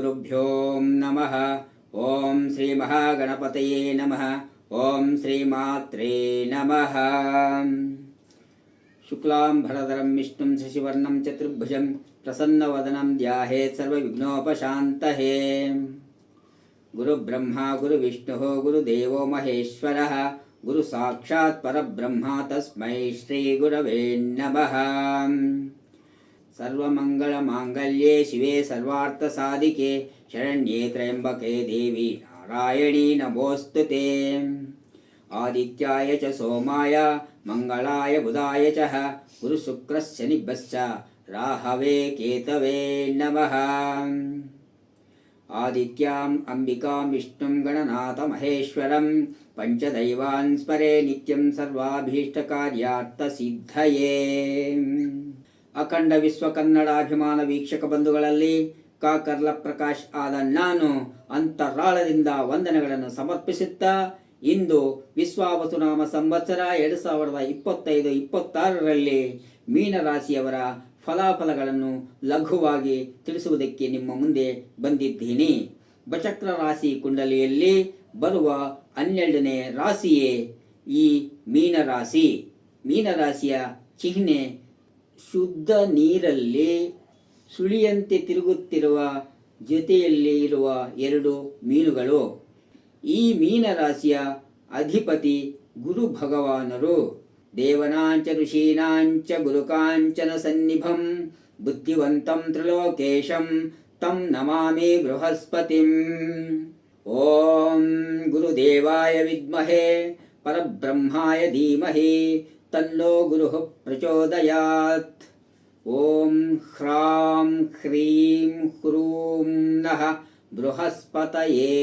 ಗುರುಭ್ಯೋ ನಮಃ. ಓಂ ಶ್ರೀ ಮಹಾಗಣಪತಯೇ ನಮಃ. ಓಂ ಶ್ರೀಮಾತ್ರೇ ನಮಃ. ಶುಕ್ಲಾಂಬರಧರಂ ವಿಷ್ಣುಂ ಶಶಿವರ್ಣಂ ಚತುರ್ಭುಜಂ ಪ್ರಸನ್ನವದನಂ ಧ್ಯಾಯೇತ್ ಸರ್ವವಿಘ್ನೋಪಶಾಂತಯೇ. ಗುರುಬ್ರಹ್ಮ ಗುರುವಿಷ್ಣುಃ ಗುರುದೇವೋ ಮಹೇಶ್ವರಃ ಗುರು ಸಾಕ್ಷಾತ್ ಪರಬ್ರಹ್ಮ ತಸ್ಮೈ ಶ್ರೀ ಗುರವೇ ನಮಃ. ಸರ್ವಮಂಗಳ ಮಾಂಗಲ್ಯೆ ಶಿವೆ ಸರ್ವಾರ್ಥ ಸಾಧಿಕೆ ಶರಣ್ಯೇ ತ್ರ್ಯಂಬಕೆ ದೇವಿ ನಾರಾಯಣಿ ನಮೋಸ್ತುತೆ. ಆದಿತ್ಯಾಯ ಚ ಸೋಮಾಯ ಮಂಗಳಾಯ ಬುಧಾಯ ಚ ಗುರು ಶುಕ್ರ ಶನಿಭ್ಯಶ್ಚ ರಾಹವೇ ಕೇತವೇ ನಮಃ. ಆದಿತ್ಯಾಂ ಅಂಬಿಕಾಂ ವಿಷ್ಣುಂ ಗಣನಾಥ ಮಹೇಶ್ವರಂ ಪಂಚದೈವಾನ್ ಸ್ಮರೆ ನಿತ್ಯಂ ಸರ್ವಾಭೀಷ್ಟಕಾರ್ಯಾರ್ಥ ಸಿದ್ಧಯೇ. ಅಖಂಡ ವಿಶ್ವ ಕನ್ನಡಾಭಿಮಾನ ವೀಕ್ಷಕ ಬಂಧುಗಳಲ್ಲಿ ಕಾಕರ್ಲ ಪ್ರಕಾಶ್ ಆದ ನಾನು ಅಂತರಾಳದಿಂದ ವಂದನೆಗಳನ್ನು ಸಮರ್ಪಿಸುತ್ತಾ, ಇಂದು ವಿಶ್ವಾವಸುನಾಮ ಸಂವತ್ಸರ 2025-26ರಲ್ಲಿ ಮೀನರಾಶಿಯವರ ಫಲಾಫಲಗಳನ್ನು ಲಘುವಾಗಿ ತಿಳಿಸುವುದಕ್ಕೆ ನಿಮ್ಮ ಮುಂದೆ ಬಂದಿದ್ದೀನಿ. ಬಚಕ್ರ ರಾಶಿ ಕುಂಡಲಿಯಲ್ಲಿ ಬರುವ 12ನೇ ರಾಶಿಯೇ ಈ ಮೀನರಾಶಿ. ಮೀನರಾಶಿಯ ಚಿಹ್ನೆ ಶುದ್ಧ ನೀರಲ್ಲಿ ಸುಳಿಯಂತೆ ತಿರುಗುತ್ತಿರುವ ಜೊತೆಯಲ್ಲಿ ಇರುವ 2 ಮೀನುಗಳು. ಈ ಮೀನರಾಶಿಯ ಅಧಿಪತಿ ಗುರು ಭಗವಾನರು. ದೇವನಾಂಚ ಋಷೀನಾಂಚ ಗುರುಕಾಂಚನ ಸನ್ನಿಭಂ ಬುದ್ಧಿವಂತಂ ತ್ರಿಲೋಕೇಶಂ ತಂ ನಮಾಮಿ ಬೃಹಸ್ಪತಿಂ. ಓಂ ಗುರುದೇವಾಯ ವಿದ್ಮಹೇ ಪರಬ್ರಹ್ಮಾಯ ಧೀಮಹಿ ತನ್ನೋ ಗುರುಃ ಪ್ರಚೋದಯಾತ್. ಓಂ ಹ್ರಾಂ ಹ್ರೀಂ ಹ್ರೂಂ ನಃ ಬೃಹಸ್ಪತಯೇ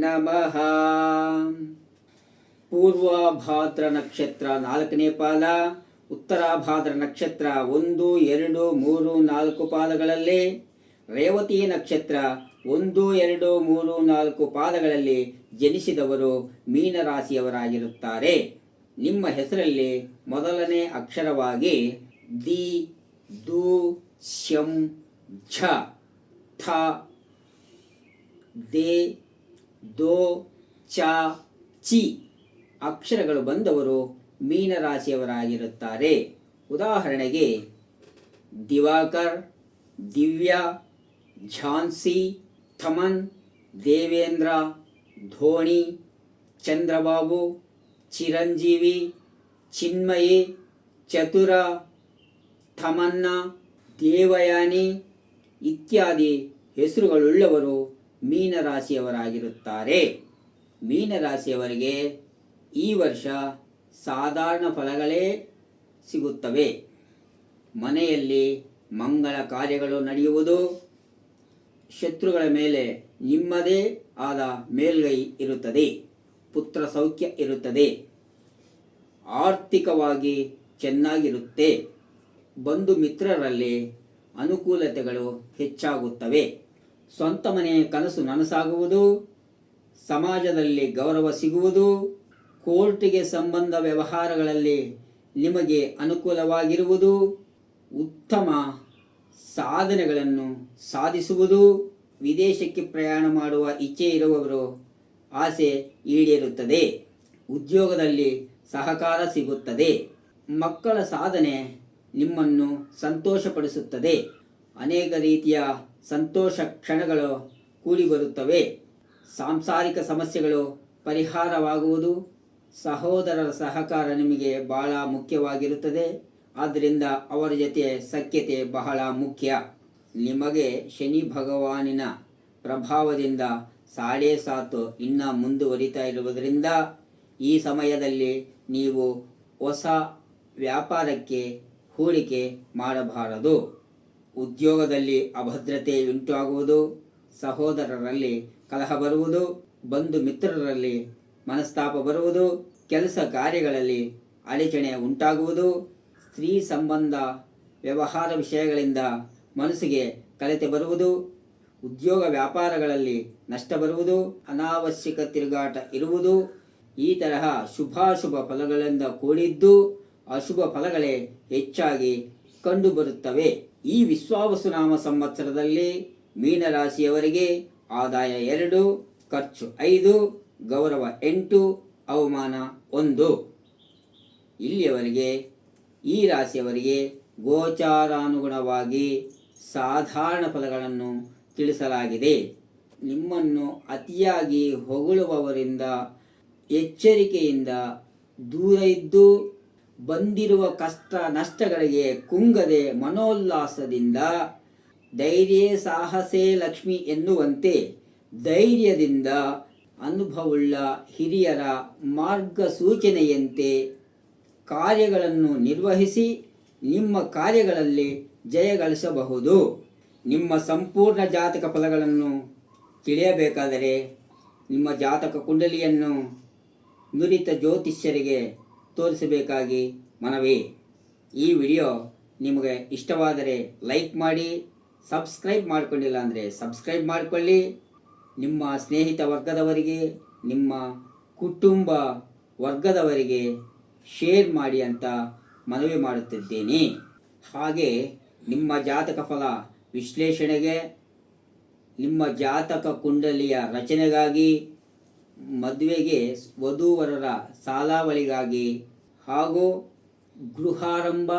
ನಮಃ. ಪೂರ್ವಭಾದ್ರ ನಕ್ಷತ್ರ 4ನೇ ಪಾದ, ಉತ್ತರಾಭಾದ್ರ ನಕ್ಷತ್ರ 1, 2, 3, 4 ಪಾದಗಳಲ್ಲಿ, ರೇವತಿ ನಕ್ಷತ್ರ 1, 2, 3, 4 ಪಾದಗಳಲ್ಲಿ ಜನಿಸಿದವರು ಮೀನರಾಶಿಯವರಾಗಿರುತ್ತಾರೆ. ನಿಮ್ಮ ಹೆಸರಲ್ಲಿ ಮೊದಲನೇ ಅಕ್ಷರವಾಗಿ ದಿ, ದು, ಶಂ, ಝ, ಥ, ದೆ, ದೋ, ಚ, ಚಿ ಅಕ್ಷರಗಳು ಬಂದವರು ಮೀನರಾಶಿಯವರಾಗಿರುತ್ತಾರೆ. ಉದಾಹರಣೆಗೆ ದಿವಾಕರ್, ದಿವ್ಯಾ, ಝಾನ್ಸಿ, ಥಮನ್, ದೇವೇಂದ್ರ, ಧೋಣಿ, ಚಂದ್ರಬಾಬು, ಚಿರಂಜೀವಿ, ಚಿನ್ಮಯಿ, ಚತುರ, ಥಮನ್ನ, ದೇವಯಾನಿ ಇತ್ಯಾದಿ ಹೆಸರುಗಳುಳ್ಳವರು ಮೀನರಾಶಿಯವರಾಗಿರುತ್ತಾರೆ. ಮೀನರಾಶಿಯವರಿಗೆ ಈ ವರ್ಷ ಸಾಧಾರಣ ಫಲಗಳೇ ಸಿಗುತ್ತವೆ. ಮನೆಯಲ್ಲಿ ಮಂಗಳ ಕಾರ್ಯಗಳು ನಡೆಯುವುದು, ಶತ್ರುಗಳ ಮೇಲೆ ನಿಮ್ಮದೇ ಆದ ಮೇಲ್ಗೈ ಇರುತ್ತದೆ, ಪುತ್ರ ಸೌಖ್ಯ ಇರುತ್ತದೆ, ಆರ್ಥಿಕವಾಗಿ ಚೆನ್ನಾಗಿರುತ್ತೆ, ಬಂಧು ಮಿತ್ರರಲ್ಲಿ ಅನುಕೂಲತೆಗಳು ಹೆಚ್ಚಾಗುತ್ತವೆ, ಸ್ವಂತ ಮನೆ ಕನಸು ನನಸಾಗುವುದು, ಸಮಾಜದಲ್ಲಿ ಗೌರವ ಸಿಗುವುದು, ಕೋರ್ಟಿಗೆ ಸಂಬಂಧ ವ್ಯವಹಾರಗಳಲ್ಲಿ ನಿಮಗೆ ಅನುಕೂಲವಾಗಿರುವುದು, ಉತ್ತಮ ಸಾಧನೆಗಳನ್ನು ಸಾಧಿಸುವುದು, ವಿದೇಶಕ್ಕೆ ಪ್ರಯಾಣ ಮಾಡುವ ಇಚ್ಛೆ ಇರುವವರು ಆಸೆ ಈಡೇರುತ್ತದೆ, ಉದ್ಯೋಗದಲ್ಲಿ ಸಹಕಾರ ಸಿಗುತ್ತದೆ, ಮಕ್ಕಳ ಸಾಧನೆ ನಿಮ್ಮನ್ನು ಸಂತೋಷಪಡಿಸುತ್ತದೆ, ಅನೇಕ ರೀತಿಯ ಸಂತೋಷ ಕ್ಷಣಗಳು ಕೂಡಿ ಬರುತ್ತವೆ, ಸಾಂಸಾರಿಕ ಸಮಸ್ಯೆಗಳು ಪರಿಹಾರವಾಗುವುದು, ಸಹೋದರರ ಸಹಕಾರ ನಿಮಗೆ ಬಹಳ ಮುಖ್ಯವಾಗಿರುತ್ತದೆ. ಆದ್ದರಿಂದ ಅವರ ಜೊತೆ ಸಖ್ಯತೆ ಬಹಳ ಮುಖ್ಯ. ನಿಮಗೆ ಶನಿ ಭಗವಾನಿನ ಪ್ರಭಾವದಿಂದ 7.5 ಇನ್ನು ಮುಂದುವರಿತಾ ಇರುವುದರಿಂದ ಈ ಸಮಯದಲ್ಲಿ ನೀವು ಹೊಸ ವ್ಯಾಪಾರಕ್ಕೆ ಹೂಡಿಕೆ ಮಾಡಬಾರದು. ಉದ್ಯೋಗದಲ್ಲಿ ಅಭದ್ರತೆ ಉಂಟಾಗುವುದು, ಸಹೋದರರಲ್ಲಿ ಕಲಹ ಬರುವುದು, ಬಂಧು ಮಿತ್ರರಲ್ಲಿ ಮನಸ್ತಾಪ ಬರುವುದು, ಕೆಲಸ ಕಾರ್ಯಗಳಲ್ಲಿ ಅಡಚಣೆ ಉಂಟಾಗುವುದು, ಸ್ತ್ರೀ ಸಂಬಂಧ ವ್ಯವಹಾರ ವಿಷಯಗಳಿಂದ ಮನಸ್ಸಿಗೆ ಕಲೆತೆ ಬರುವುದು, ಉದ್ಯೋಗ ವ್ಯಾಪಾರಗಳಲ್ಲಿ ನಷ್ಟ ಬರುವುದು, ಅನಾವಶ್ಯಕ ತಿರುಗಾಟ ಇರುವುದು, ಈ ತರಹ ಶುಭಾಶುಭ ಫಲಗಳಿಂದ ಕೂಡಿದ್ದು ಅಶುಭ ಫಲಗಳೇ ಹೆಚ್ಚಾಗಿ ಕಂಡುಬರುತ್ತವೆ. ಈ ವಿಶ್ವಾವಸುನಾಮ ಸಂವತ್ಸರದಲ್ಲಿ ಮೀನರಾಶಿಯವರಿಗೆ ಆದಾಯ 2, ಖರ್ಚು 5, ಗೌರವ 8, ಅವಮಾನ 1. ಇಲ್ಲಿಯವರೆಗೆ ಈ ರಾಶಿಯವರಿಗೆ ಗೋಚಾರಾನುಗುಣವಾಗಿ ಸಾಧಾರಣ ಫಲಗಳನ್ನು ತಿಳಿಸಲಾಗಿದೆ. ನಿಮ್ಮನ್ನು ಅತಿಯಾಗಿ ಹೊಗಳುವವರಿಂದ ಎಚ್ಚರಿಕೆಯಿಂದ ದೂರ ಇದ್ದು ಬಂದಿರುವ ಕಷ್ಟ ನಷ್ಟಗಳಿಗೆ ಕುಂಗದೆ ಮನೋಲ್ಲಾಸದಿಂದ ಧೈರ್ಯ ಸಾಹಸೇ ಲಕ್ಷ್ಮಿ ಎನ್ನುವಂತೆ ಧೈರ್ಯದಿಂದ ಅನುಭವವುಳ್ಳ ಹಿರಿಯರ ಮಾರ್ಗಸೂಚನೆಯಂತೆ ಕಾರ್ಯಗಳನ್ನು ನಿರ್ವಹಿಸಿ ನಿಮ್ಮ ಕಾರ್ಯಗಳಲ್ಲಿ ಜಯಗಳಿಸಬಹುದು. ನಿಮ್ಮ ಸಂಪೂರ್ಣ ಜಾತಕ ಫಲಗಳನ್ನು ತಿಳಿಯಬೇಕಾದರೆ ನಿಮ್ಮ ಜಾತಕ ಕುಂಡಲಿಯನ್ನು ನುರಿತ ಜ್ಯೋತಿಷ್ಯರಿಗೆ ತೋರಿಸಬೇಕಾಗಿ ಮನವಿ. ಈ ವಿಡಿಯೋ ನಿಮಗೆ ಇಷ್ಟವಾದರೆ ಲೈಕ್ ಮಾಡಿ, ಸಬ್ಸ್ಕ್ರೈಬ್ ಮಾಡಿಕೊಂಡಿಲ್ಲ ಅಂದರೆ ಸಬ್ಸ್ಕ್ರೈಬ್ ಮಾಡಿಕೊಳ್ಳಿ. ನಿಮ್ಮ ಸ್ನೇಹಿತ ವರ್ಗದವರಿಗೆ, ನಿಮ್ಮ ಕುಟುಂಬ ವರ್ಗದವರಿಗೆ ಶೇರ್ ಮಾಡಿ ಅಂತ ಮನವಿ ಮಾಡುತ್ತಿದ್ದೇನೆ. ಹಾಗೆ ನಿಮ್ಮ ಜಾತಕ ಫಲ ವಿಶ್ಲೇಷಣೆಗೆ, ನಿಮ್ಮ ಜಾತಕ ಕುಂಡಲಿಯ ರಚನೆಗಾಗಿ, ಮದುವೆಗೆ ವಧೂವರರ ಸಾಲಾವಳಿಗಾಗಿ ಹಾಗೂ ಗೃಹಾರಂಭ,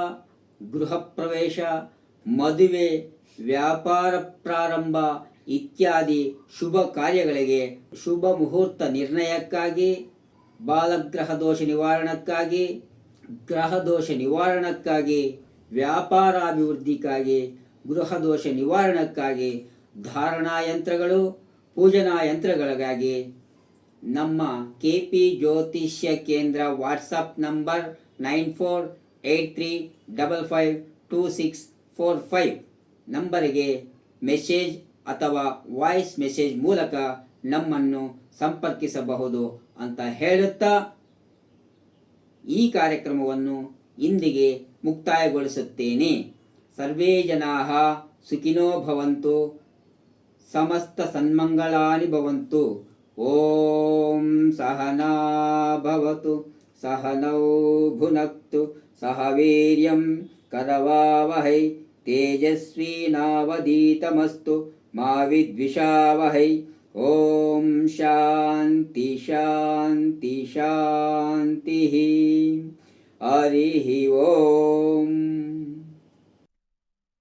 ಗೃಹ ಪ್ರವೇಶ, ಮದುವೆ, ವ್ಯಾಪಾರ ಪ್ರಾರಂಭ ಇತ್ಯಾದಿ ಶುಭ ಕಾರ್ಯಗಳಿಗೆ, ಶುಭ ಮುಹೂರ್ತ ನಿರ್ಣಯಕ್ಕಾಗಿ, ಬಾಲಗ್ರಹ ದೋಷ ನಿವಾರಣಕ್ಕಾಗಿ, ಗ್ರಹ ದೋಷ ನಿವಾರಣಕ್ಕಾಗಿ, ವ್ಯಾಪಾರಾಭಿವೃದ್ಧಿಗಾಗಿ, ಗೃಹ ದೋಷ ನಿವಾರಣಕ್ಕಾಗಿ, ಧಾರಣಾ ಯಂತ್ರಗಳು, ಪೂಜನಾ ಯಂತ್ರಗಳಿಗಾಗಿ ನಮ್ಮ KP ಜ್ಯೋತಿಷ್ಯ ಕೇಂದ್ರ ವಾಟ್ಸಪ್ ನಂಬರ್ 9483552645 ನಂಬರಿಗೆ ಮೆಸೇಜ್ ಅಥವಾ ವಾಯ್ಸ್ ಮೆಸೇಜ್ ಮೂಲಕ ನಮ್ಮನ್ನು ಸಂಪರ್ಕಿಸಬಹುದು ಅಂತ ಹೇಳುತ್ತಾ ಈ ಕಾರ್ಯಕ್ರಮವನ್ನು ಇಂದಿಗೆ ಮುಕ್ತಾಯಗೊಳಿಸುತ್ತೇನೆ. ಸರ್ವೇ ಜನಾಃ ಸುಖಿನೋ ಭವಂತು, ಸಮಸ್ತ ಸನ್ಮಂಗಳಾನಿ ಭವಂತು. ಓಂ ಸಹನಾ ಭವತು, ಸಹನೌ ಭುನಕ್ತು, ಸಹ ವೀರ್ಯಂ ಕರವಾವಹೈ, ತೇಜಸ್ವಿನಾವಧೀತಮಸ್ತು, ಮಾ ವಿದ್ವಿಷಾವಹೈ. ಓಂ ಶಾಂತಿ ಶಾಂತಿ ಶಾಂತಿ. ಹರಿ ಓಂ.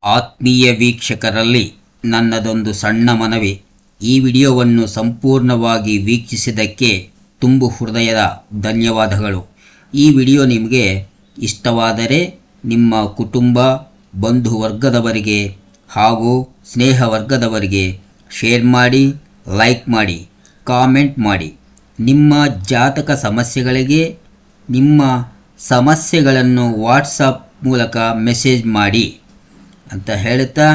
ಆತ್ಮೀಯ ವೀಕ್ಷಕರಲ್ಲಿ ನನ್ನದೊಂದು ಸಣ್ಣ ಮನವಿ. ಈ ವಿಡಿಯೋವನ್ನು ಸಂಪೂರ್ಣವಾಗಿ ವೀಕ್ಷಿಸಿದ್ದಕ್ಕೆ ತುಂಬು ಹೃದಯದ ಧನ್ಯವಾದಗಳು. ಈ ವಿಡಿಯೋ ನಿಮಗೆ ಇಷ್ಟವಾದರೆ ನಿಮ್ಮ ಕುಟುಂಬ, ಬಂಧು ವರ್ಗದವರಿಗೆ ಹಾಗೂ ಸ್ನೇಹ ವರ್ಗದವರಿಗೆ ಶೇರ್ ಮಾಡಿ, ಲೈಕ್ ಮಾಡಿ, ಕಾಮೆಂಟ್ ಮಾಡಿ. ನಿಮ್ಮ ಜಾತಕ ಸಮಸ್ಯೆಗಳಿಗೆ ನಿಮ್ಮ ಸಮಸ್ಯೆಗಳನ್ನು ವಾಟ್ಸಪ್ ಮೂಲಕ ಮೆಸೇಜ್ ಮಾಡಿ ಅಂತ ಹೇಳುತ್ತಾ,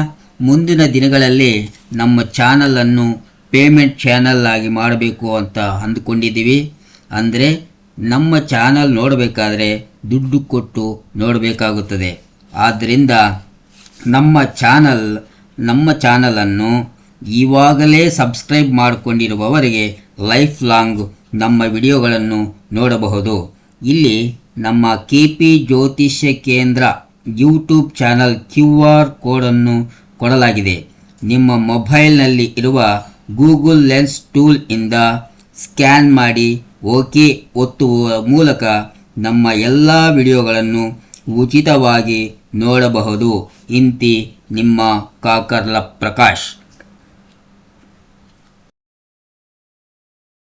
ಮುಂದಿನ ದಿನಗಳಲ್ಲಿ ನಮ್ಮ ಚಾನಲನ್ನು ಪೇಮೆಂಟ್ ಚಾನಲ್ ಆಗಿ ಮಾಡಬೇಕು ಅಂತ ಅಂದುಕೊಂಡಿದ್ದೀವಿ. ಅಂದರೆ ನಮ್ಮ ಚಾನಲ್ ನೋಡಬೇಕಾದ್ರೆ ದುಡ್ಡು ಕೊಟ್ಟು ನೋಡಬೇಕಾಗುತ್ತದೆ. ಆದ್ದರಿಂದ ನಮ್ಮ ಚಾನಲನ್ನು ಈವಾಗಲೇ ಸಬ್ಸ್ಕ್ರೈಬ್ ಮಾಡಿಕೊಂಡಿರುವವರಿಗೆ ಲೈಫ್ ಲಾಂಗ್ ನಮ್ಮ ವಿಡಿಯೋಗಳನ್ನು ನೋಡಬಹುದು. ಇಲ್ಲಿ ನಮ್ಮ KP ಜ್ಯೋತಿಷ್ಯ ಕೇಂದ್ರ ಯೂಟ್ಯೂಬ್ ಚಾನಲ್ QR ಕೋಡನ್ನು ಕೊಡಲಾಗಿದೆ. ನಿಮ್ಮ ಮೊಬೈಲ್ನಲ್ಲಿ ಇರುವ ಗೂಗಲ್ ಲೆನ್ಸ್ ಟೂಲ್ ಇಂದ ಸ್ಕ್ಯಾನ್ ಮಾಡಿ ಓಕೆ ಒತ್ತುವ ಮೂಲಕ ನಮ್ಮ ಎಲ್ಲ ವಿಡಿಯೋಗಳನ್ನು ಉಚಿತವಾಗಿ ನೋಡಬಹುದು. ಇಂತಿ ನಿಮ್ಮ ಕಾಕರ್ಲ ಪ್ರಕಾಶ್.